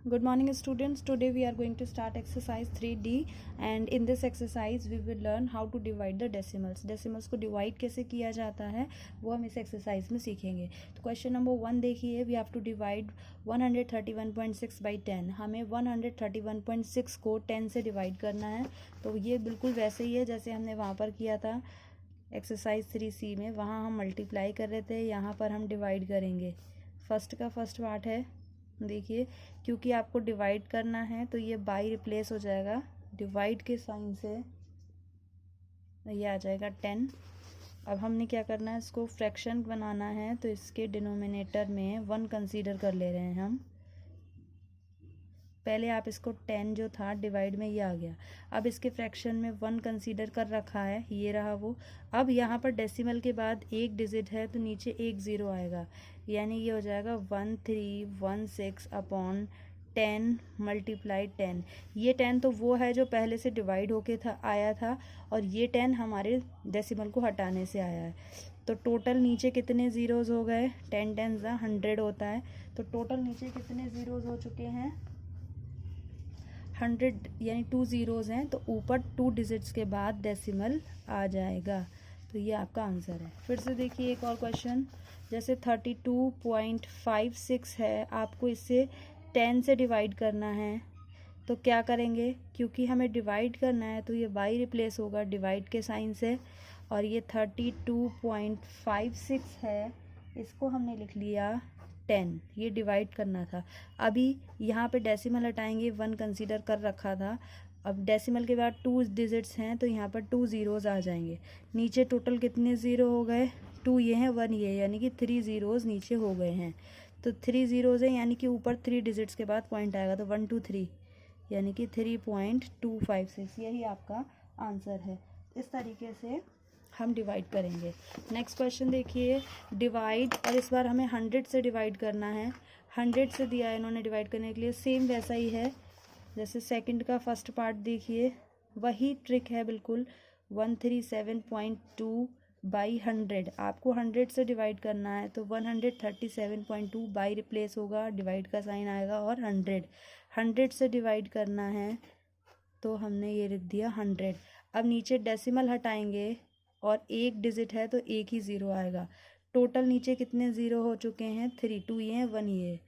Good morning students. Today we are going to start exercise 3D and in this exercise we will learn how to divide the decimals. Decimals को divide कैसे किया जाता है वो हम इस exercise में सीखेंगे. तो क्वेश्चन नंबर 1 देखिए, we have to divide 131.6 by 10. हमें 131.6 को 10 से डिवाइड करना है. तो ये बिल्कुल वैसे ही है जैसे हमने वहाँ पर किया था एक्सरसाइज 3C में. वहाँ हम मल्टीप्लाई कर रहे थे, यहाँ पर हम डिवाइड करेंगे. फर्स्ट पार्ट है, देखिए क्योंकि आपको डिवाइड करना है तो ये बाई रिप्लेस हो जाएगा. डिवाइड के साइन से ये आ जाएगा 10. अब हमने क्या करना है, इसको फ्रैक्शन बनाना है तो इसके डिनोमिनेटर में 1 कंसीडर कर ले रहे हैं हम. पहले आप इसको 10 जो था डिवाइड में ये आ गया. अब इसके फ्रैक्शन में 1 कंसीडर कर रखा है, ये रहा वो. अब यहाँ पर डेसिमल के बाद एक डिजिट है तो नीचे एक ज़ीरो आएगा, यानी ये हो जाएगा 1316 अपॉन 10 मल्टीप्लाई 10. ये 10 तो वो है जो पहले से डिवाइड होके आया था और ये 10 हमारे डेसिमल को हटाने से आया है. तो टोटल नीचे कितने ज़ीरोज़ हो गए, 10 10 100 होता है. तो टोटल नीचे कितने ज़ीरोज़ हो चुके हैं, 100, यानी 2 ज़ीरोज़ हैं. तो ऊपर 2 डिजिट्स के बाद डेसिमल आ जाएगा. तो ये आपका आंसर है. फिर से देखिए एक और क्वेश्चन, जैसे 32.56 है, आपको इसे 10 से डिवाइड करना है. तो क्या करेंगे, क्योंकि हमें डिवाइड करना है तो ये बाई रिप्लेस होगा डिवाइड के साइन से. और ये 32.56 है, इसको हमने लिख लिया 10. ये डिवाइड करना था. अभी यहाँ पे डेसिमल हटाएंगे, 1 कंसीडर कर रखा था. अब डेसिमल के बाद 2 डिजिट्स हैं तो यहाँ पर 2 ज़ीरोज़ आ जाएंगे. नीचे टोटल कितने ज़ीरो हो गए, 2 ये हैं 1 ये, यानी कि 3 ज़ीरोज़ नीचे हो गए हैं. तो 3 ज़ीरोज़ हैं, यानी कि ऊपर 3 डिजिट्स के बाद पॉइंट आएगा. तो 1 2 3 यानी कि 3.256. यही आपका आंसर है. इस तरीके से हम डिवाइड करेंगे. नेक्स्ट क्वेश्चन देखिए, डिवाइड, और इस बार हमें 100 से डिवाइड करना है. 100 से दिया है इन्होंने डिवाइड करने के लिए. सेम वैसा ही है जैसे सेकंड का फर्स्ट पार्ट, देखिए वही ट्रिक है बिल्कुल. 137.2 बाई 100, आपको 100 से डिवाइड करना है तो 137.2 बाई रिप्लेस होगा, डिवाइड का साइन आएगा, और 100 से डिवाइड करना है तो हमने ये लिख दिया 100. अब नीचे डेसिमल हटाएंगे और एक डिजिट है तो एक ही ज़ीरो आएगा. टोटल नीचे कितने ज़ीरो हो चुके हैं, 3, 2 ये हैं 1 ये,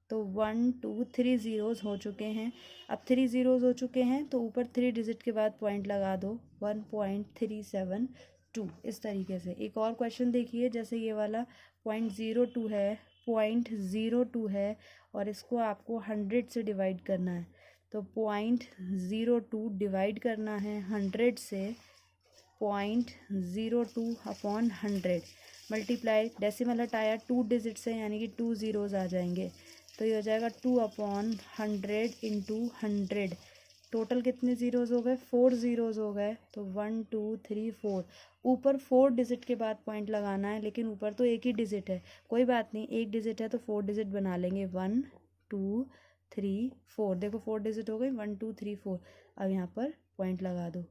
तो 1 2 3 ज़ीरोज़ हो चुके हैं. अब 3 ज़ीरोज़ हो चुके हैं तो ऊपर 3 डिजिट के बाद पॉइंट लगा दो, 1.372. इस तरीके से. एक और क्वेश्चन देखिए, जैसे ये वाला 0.02 है, 0.02 है और इसको आपको 100 से डिवाइड करना है. तो 0.02 डिवाइड करना है 100 से, 0.02 अपॉन 100 मल्टीप्लाई, डेसिमल हटाया, 2 डिजिट से यानी कि 2 ज़ीरोज़ आ जाएंगे. तो ये हो जाएगा 2 अपॉन 100 इंटू 100. टोटल कितने ज़ीरोज़ हो गए, 4 ज़ीरोज़ हो गए. तो 1 2 3 4. ऊपर 4 डिजिट के बाद पॉइंट लगाना है, लेकिन ऊपर तो एक ही डिजिट है. कोई बात नहीं, एक डिजिट है तो 4 डिजिट बना लेंगे. 1 2 3 4. देखो 4 डिजिट हो गई, 1 2 3 4. अब यहाँ पर पॉइंट लगा दो.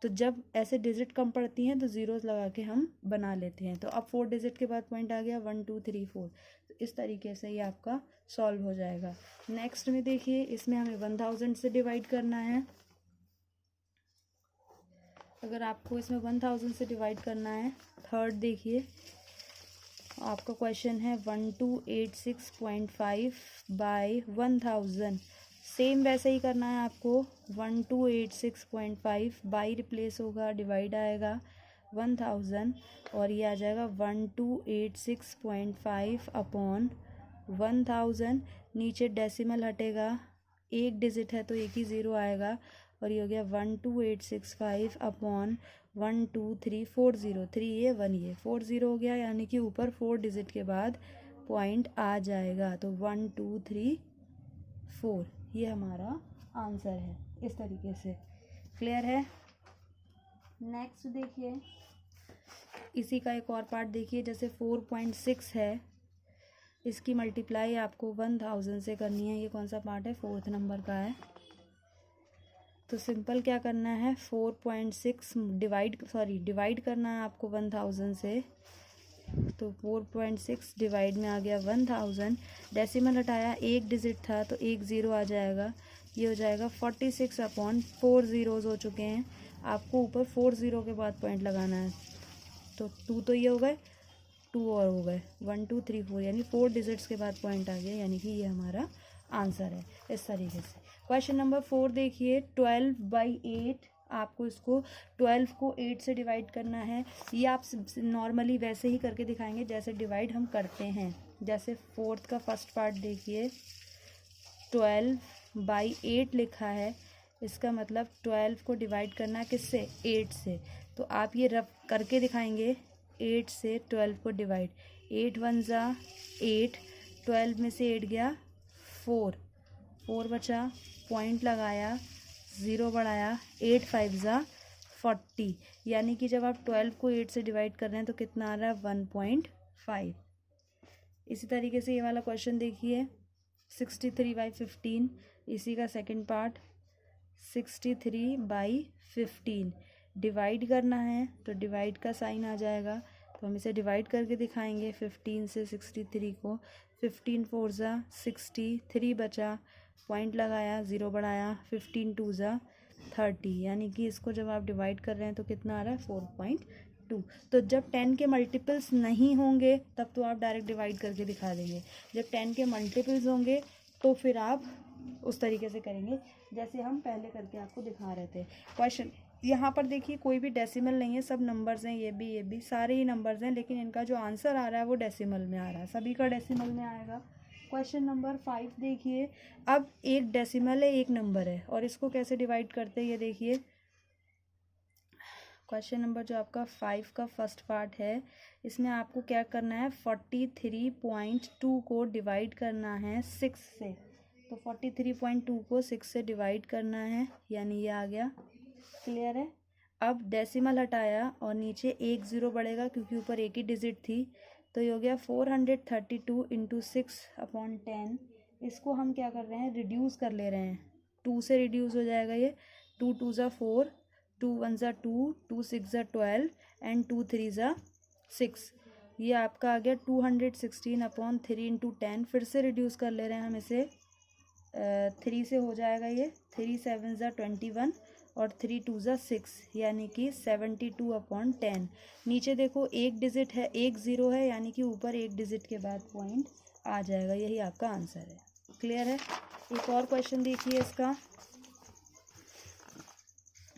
तो जब ऐसे डिजिट कम पड़ती हैं तो ज़ीरोज़ लगा के हम बना लेते हैं. तो अब 4 डिजिट के बाद पॉइंट आ गया, 1 2 3 4. तो इस तरीके से ये आपका सॉल्व हो जाएगा. नेक्स्ट में देखिए, इसमें हमें 1000 से डिवाइड करना है. अगर आपको इसमें 1000 से डिवाइड करना है, थर्ड देखिए आपका क्वेश्चन है 1286.5 बाई 1000. सेम वैसे ही करना है आपको. 1286.5 बाई रिप्लेस होगा, डिवाइड आएगा 1000 और ये आ जाएगा 1286.5 अपॉन 1000. नीचे डेसिमल हटेगा, एक डिजिट है तो एक ही ज़ीरो आएगा और ये हो गया 12865 अपॉन 1 2 3 4 0. 3 ये 1 ये, 4 ज़ीरो हो गया, यानी कि ऊपर 4 डिजिट के बाद पॉइंट आ जाएगा. तो 1 2 3 4 ये हमारा आंसर है. इस तरीके से क्लियर है. नेक्स्ट देखिए, इसी का एक और पार्ट देखिए, जैसे 4.6 है, इसकी मल्टीप्लाई आपको 1000 से करनी है. ये कौन सा पार्ट है, 4th नंबर का है. तो सिंपल क्या करना है, 4.6 डिवाइड करना है आपको 1000 से. तो 4.6 डिवाइड में आ गया 1000, डेसिमल हटाया, एक डिजिट था तो एक ज़ीरो आ जाएगा, ये हो जाएगा 46 अपॉन 4 ज़ीरोज़ हो चुके हैं। आपको ऊपर 4 ज़ीरो के बाद पॉइंट लगाना है, तो 2 तो ये हो गए, 2 और हो गए, 1 2 3 4, यानी 4 डिजिट्स के बाद पॉइंट आ गया, यानी कि ये हमारा आंसर है। इस तरीके से क्वेश्चन नंबर 4 देखिए, 12/8, आपको इसको 12 को 8 से डिवाइड करना है। ये आप नॉर्मली वैसे ही करके दिखाएंगे जैसे डिवाइड हम करते हैं। जैसे 4th का फर्स्ट पार्ट देखिए, 12/8 लिखा है, इसका मतलब 12 को डिवाइड करना किससे, 8 से। तो आप ये रफ करके दिखाएंगे, 8 से 12 को डिवाइड, 8 1 ज़ा 8, 12 में से 8 गया 4, 4 बचा, पॉइंट लगाया, ज़ीरो बढ़ाया, 8 5 ज़ा 40, यानी कि जब आप 12 को 8 से डिवाइड कर रहे हैं तो कितना आ रहा है, 1.5। इसी तरीके से ये वाला क्वेश्चन देखिए, 63/15, इसी का सेकंड पार्ट, 63/15 डिवाइड करना है, तो डिवाइड का साइन आ जाएगा, तो हम इसे डिवाइड करके दिखाएंगे 15 से 63 को। 15 4 ज़ा 60, 3 बचा, पॉइंट लगाया, ज़ीरो बढ़ाया, 15 2 ज़ा 30, यानी कि इसको जब आप डिवाइड कर रहे हैं तो कितना आ रहा है, 4.2। तो जब 10 के मल्टीपल्स नहीं होंगे तब तो आप डायरेक्ट डिवाइड करके दिखा देंगे, जब 10 के मल्टीपल्स होंगे तो फिर आप उस तरीके से करेंगे जैसे हम पहले करके आपको दिखा रहे थे। क्वेश्चन यहाँ पर देखिए, कोई भी डेसिमल नहीं है, सब नंबर्स हैं, ये भी सारे ही नंबर्स हैं, लेकिन इनका जो आंसर आ रहा है वो डेसिमल में आ रहा है, सभी का डेसिमल में आएगा। क्वेश्चन नंबर 5 देखिए, अब एक डेसिमल है, एक नंबर है, और इसको कैसे डिवाइड करते हैं ये देखिए। क्वेश्चन नंबर जो आपका 5 का फर्स्ट पार्ट है, इसमें आपको क्या करना है, 43.2 को डिवाइड करना है 6 से। तो 43.2 को 6 से डिवाइड करना है, यानी ये आ गया, क्लियर है। अब डेसिमल हटाया और नीचे एक ज़ीरो बढ़ेगा क्योंकि ऊपर एक ही डिजिट थी, तो ये हो गया 432 इंटू 6/10। इसको हम क्या कर रहे हैं, रिड्यूस कर ले रहे हैं, 2 से रिड्यूस हो जाएगा ये, 2 2 ज़ा 4, 2 1 ज़ा 2, 2 6 ज़ा 12 एंड 2 3 ज़ा 6। ये आपका आ गया 216/3 इंटू 10। फिर से रिड्यूस कर ले रहे हैं हम इसे, 3 से हो जाएगा ये, 3 7 ज़ा 21 और 3 2 ज़ा 6, यानी कि 72/10। नीचे देखो एक डिजिट है, एक ज़ीरो है, यानी कि ऊपर एक डिजिट के बाद पॉइंट आ जाएगा, यही आपका आंसर है। क्लियर है। एक और क्वेश्चन देखिए इसका,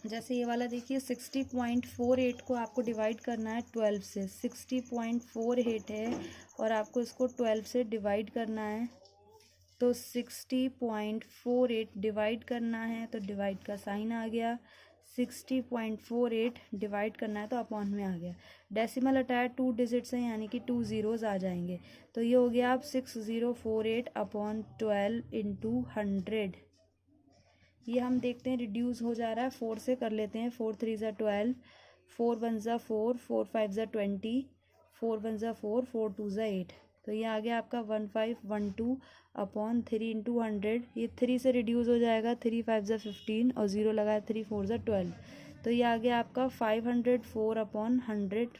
जैसे ये वाला देखिए, 60.48 को आपको डिवाइड करना है 12 से। 60.48 है और आपको इसको 12 से डिवाइड करना है, तो 60.48 डिवाइड करना है, तो डिवाइड का साइन आ गया, 60.48 डिवाइड करना है तो अपॉन में आ गया, डेसिमल हटाया, 2 डिजिट्स हैं, यानी कि 2 ज़ीरोज़ आ जाएंगे, तो ये हो गया आप 6048/12 इंटू 100। ये हम देखते हैं रिड्यूस हो जा रहा है, 4 से कर लेते हैं, 4 3 ज़ा 12, 4 1 ज़ा 4, 4 5 ज़ा 20, 4 1 ज़ा 4, 4 2 ज़ा 8, तो ये आ गया आपका 1512/3 इंटू 100। ये 3 से रिड्यूस हो जाएगा, 3 5 ज़ा 15 और 0 लगाया, 3 4 ज़ा 12, तो ये आ गया आपका 504/100।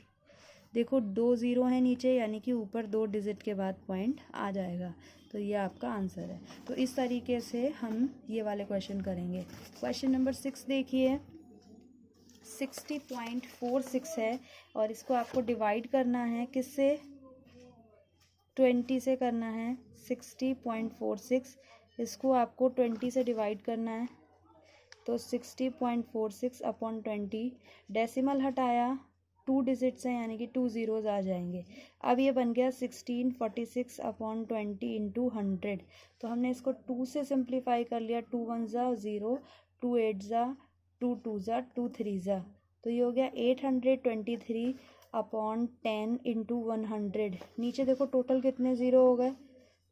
देखो 2 ज़ीरो हैं नीचे, यानी कि ऊपर 2 डिजिट के बाद पॉइंट आ जाएगा, तो ये आपका आंसर है। तो इस तरीके से हम ये वाले क्वेश्चन करेंगे। क्वेश्चन नंबर 6 देखिए, 60.46 है और इसको आपको डिवाइड करना है किससे, 20 से करना है। 60.46 इसको आपको 20 से डिवाइड करना है, तो 60.46/20, डेसिमल हटाया, 2 डिजिट्स हैं, यानी कि 2 ज़ीरोज़ आ जाएंगे। अब ये बन गया 1646/20 इंटू 100, तो हमने इसको 2 से सिंप्लीफाई कर लिया, 2 1 ज़ा 0, 2 8 ज़ा 2, 2 ज़ा 2 3 ज़ा, तो ये हो गया 823/10 इंटू 100। नीचे देखो टोटल कितने ज़ीरो हो गए,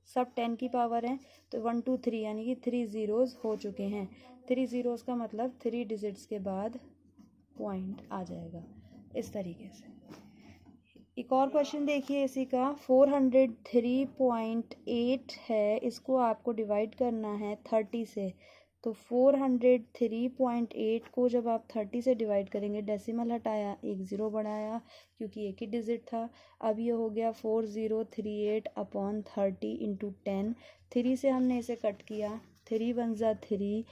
सब 10 की पावर है, तो 1 2 3 यानी कि 3 ज़ीरोज़ हो चुके हैं। 3 ज़ीरोज़ का मतलब 3 डिजिट्स के बाद पॉइंट आ जाएगा, इस तरीके से। एक और क्वेश्चन देखिए इसी का, 403.8 है, इसको आपको डिवाइड करना है 30 से। तो 403.8 को जब आप 30 से डिवाइड करेंगे, डेसिमल हटाया, एक ज़ीरो बढ़ाया क्योंकि एक ही डिजिट था। अब ये हो गया 4038/30 इंटू 10। 3 से हमने इसे कट किया, 3 1 ज़ा 3,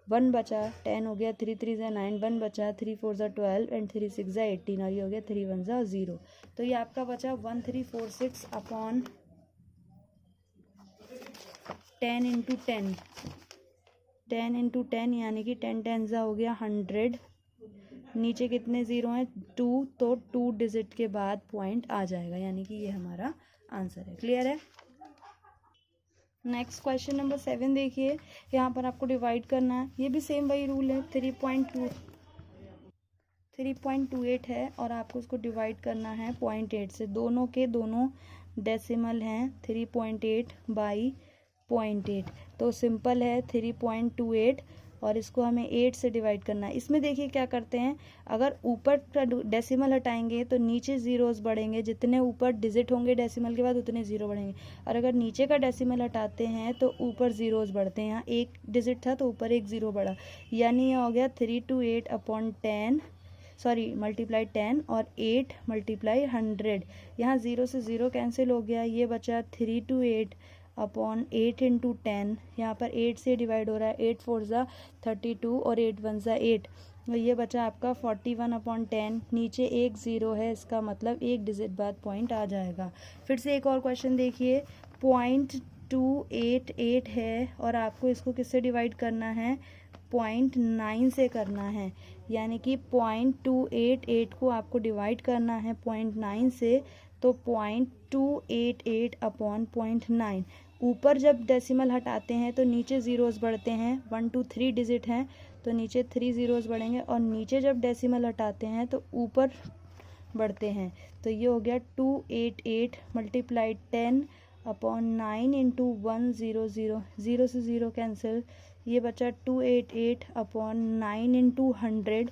1 बचा, 10 हो गया, 3 3 ज़ा 9, 1 बचा, 3 4 ज़ा 12 एंड 3 6 ज़ा 18 और ये हो गया 3 1 ज़ा 0। तो ये आपका बचा 1346/10 इंटू 10, 10 इंटू 10 यानी कि 10 10 ज़ा हो गया 100। नीचे कितने ज़ीरो हैं? 2, तो 2 डिजिट के बाद पॉइंट आ जाएगा, यानी कि ये हमारा आंसर है। क्लियर है? नेक्स्ट क्वेश्चन नंबर 7 देखिए, यहाँ पर आपको डिवाइड करना है। ये भी सेम वही रूल है, 3.28 है और आपको उसको डिवाइड करना है 0.8 से। दोनों के दोनों डेसिमल हैं 3.8 बाई 0.8, तो सिंपल है 3.28 और इसको हमें 8 से डिवाइड करना है। इसमें देखिए क्या करते हैं, अगर ऊपर का डेसिमल हटाएंगे तो नीचे ज़ीरोज़ बढ़ेंगे, जितने ऊपर डिजिट होंगे डेसिमल के बाद उतने ज़ीरो बढ़ेंगे, और अगर नीचे का डेसिमल हटाते हैं तो ऊपर ज़ीरोज़ बढ़ते हैं। यहाँ एक डिजिट था तो ऊपर एक ज़ीरो बढ़ा, यानी ये हो गया 328/10, सॉरी मल्टीप्लाई 10 और 8 मल्टीप्लाई 100। यहाँ ज़ीरो से ज़ीरो कैंसिल हो गया, ये बचा 328/8 इंटू 10। यहाँ पर 8 से डिवाइड हो रहा है, 8 4 ज़ा 32 और 8 1 ज़ा 8, तो ये बचा आपका 41/10। नीचे एक ज़ीरो है, इसका मतलब एक डिजिट बाद पॉइंट आ जाएगा। फिर से एक और क्वेश्चन देखिए, 0.288 है और आपको इसको किससे डिवाइड करना है? 0.9 से करना है, यानी कि 0.288 को आपको डिवाइड करना है 0.9 से, तो 0.288/0.9। ऊपर जब डेसिमल हटाते हैं तो नीचे ज़ीरोज़ बढ़ते हैं, 1 2 3 डिजिट हैं तो नीचे 3 ज़ीरोज़ बढ़ेंगे, और नीचे जब डेसिमल हटाते हैं तो ऊपर बढ़ते हैं। तो ये हो गया 288 मल्टीप्लाई 10/9 इंटू 100, ज़ीरो से ज़ीरो कैंसिल, ये बचा 288/9 इंटू 100,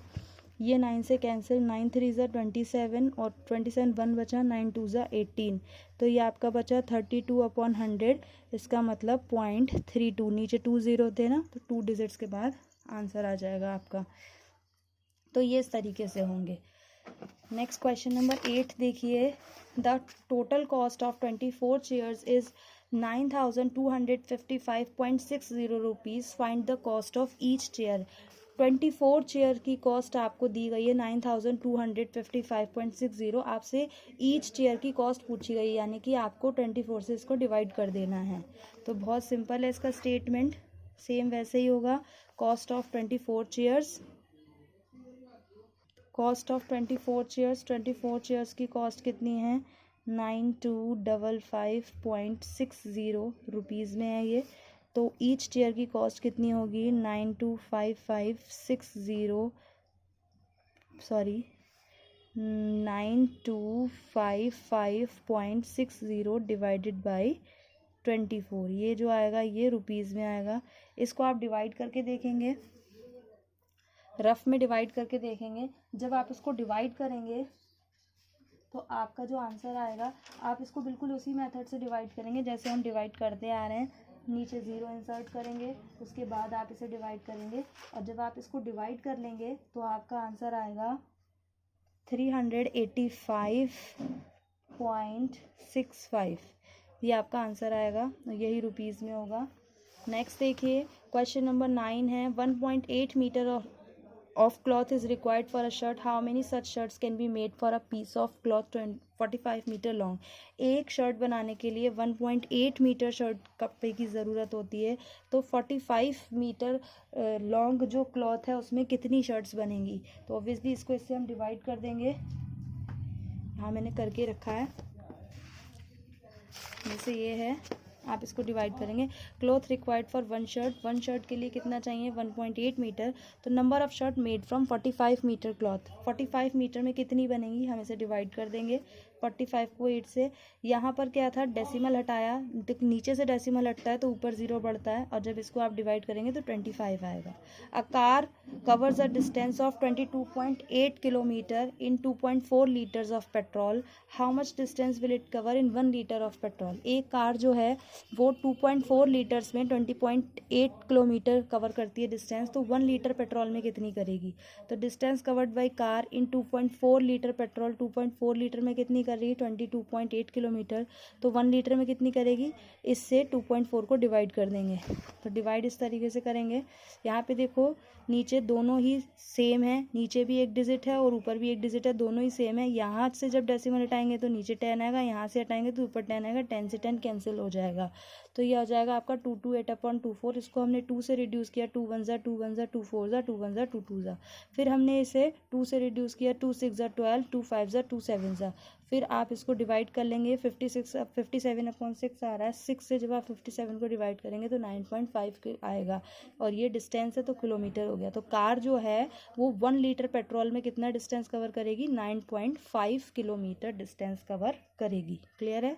ये 9 से कैंसिल, 9 3 ज़ा 27 और 27 1 बचा, 9 2 ज़ा 18, तो ये आपका बचा 32/100। इसका मतलब 0.32, नीचे 2 ज़ीरो थे ना, तो 2 डिजिट्स के बाद आंसर आ जाएगा आपका। तो ये इस तरीके से होंगे। नेक्स्ट क्वेश्चन नंबर 8 देखिए, the total cost of 24 chairs is 9255.60 rupees. Find the cost of each chair. 24 chair की कॉस्ट आपको दी गई है 9255.60। आपसे ईच चेयर की कॉस्ट पूछी गई है, यानी कि आपको 24 से इसको डिवाइड कर देना है। तो बहुत सिंपल है इसका स्टेटमेंट, सेम वैसे ही होगा। Cost of 24 chairs, cost of 24 chairs, 24 chairs की कॉस्ट कितनी है? 9255.60 रुपीज़ में है ये। तो ईच चेयर की कॉस्ट कितनी होगी? 9255 डिवाइडेड बाई 24, ये जो आएगा ये रुपीज़ में आएगा। इसको आप डिवाइड करके देखेंगे, रफ में डिवाइड करके देखेंगे। जब आप इसको डिवाइड करेंगे तो आपका जो आंसर आएगा, आप इसको बिल्कुल उसी मेथड से डिवाइड करेंगे जैसे हम डिवाइड करते आ रहे हैं। नीचे ज़ीरो इंसर्ट करेंगे, उसके बाद आप इसे डिवाइड करेंगे, और जब आप इसको डिवाइड कर लेंगे तो आपका आंसर आएगा 385.65। ये आपका आंसर आएगा, यही रुपीज़ में होगा। नेक्स्ट देखिए, क्वेश्चन नंबर 9 है, 1.8 metre of cloth is required for a shirt. How many such shirts can be made for a piece of cloth 45 metre long? एक शर्ट बनाने के लिए 1.8 मीटर शर्ट कपड़े की ज़रूरत होती है, तो 45 मीटर लॉन्ग जो क्लॉथ है उसमें कितनी शर्ट्स बनेंगी? तो ऑब्वियसली इसको इससे हम डिवाइड कर देंगे। यहाँ मैंने करके रखा है, जैसे ये है, आप इसको डिवाइड करेंगे। Cloth required for one shirt के लिए कितना चाहिए? 1.8 मीटर। तो number of shirt made from 45 metre cloth, 45 metre में कितनी बनेंगी? हम इसे डिवाइड कर देंगे। 45 को 8 से, यहाँ पर क्या था, डेसिमल हटाया, नीचे से डेसिमल हटता है तो ऊपर 0 बढ़ता है, और जब इसको आप डिवाइड करेंगे तो 25 आएगा। A car covers a distance of 22.8 kilometre in 2.4 litres of petrol, how much distance will it cover in 1 litre of petrol. एक कार जो है वो 2.4 लीटर्स में 20.8 किलोमीटर कवर करती है डिस्टेंस, तो 1 लीटर पेट्रोल में कितनी करेगी। तो distance covered by car in 2.4 litre petrol, 2.4 litre में कितनी कर रही है, 22.8 किलोमीटर, तो 1 लीटर में कितनी करेगी, इससे 2.4 को डिवाइड कर देंगे। तो डिवाइड इस तरीके से करेंगे। यहाँ पे देखो नीचे दोनों ही सेम है, नीचे भी एक डिजिट है और ऊपर भी एक डिजिट है, दोनों ही सेम है। यहाँ से जब डेसिमल हटाएंगे तो नीचे 10 आएगा, यहाँ से हटाएंगे तो ऊपर 10 आएगा, 10 से 10 कैंसिल हो जाएगा। तो ये हो जाएगा आपका 228/24। इसको हमने 2 से रिड्यूस किया, 2 1 2 1 2 4 2 1 2 2। फिर हमने इसे 2 से रिड्यूस किया, 2 6 12, 2 5 2 7। फिर आप इसको डिवाइड कर लेंगे, 57/6 आ रहा है, 6 से जब आप 57 को डिवाइड करेंगे तो 9.5 आएगा, और ये डिस्टेंस है तो किलोमीटर हो गया। तो कार जो है वो 1 लीटर पेट्रोल में कितना डिस्टेंस कवर करेगी, 9.5 किलोमीटर डिस्टेंस कवर करेगी। क्लियर है।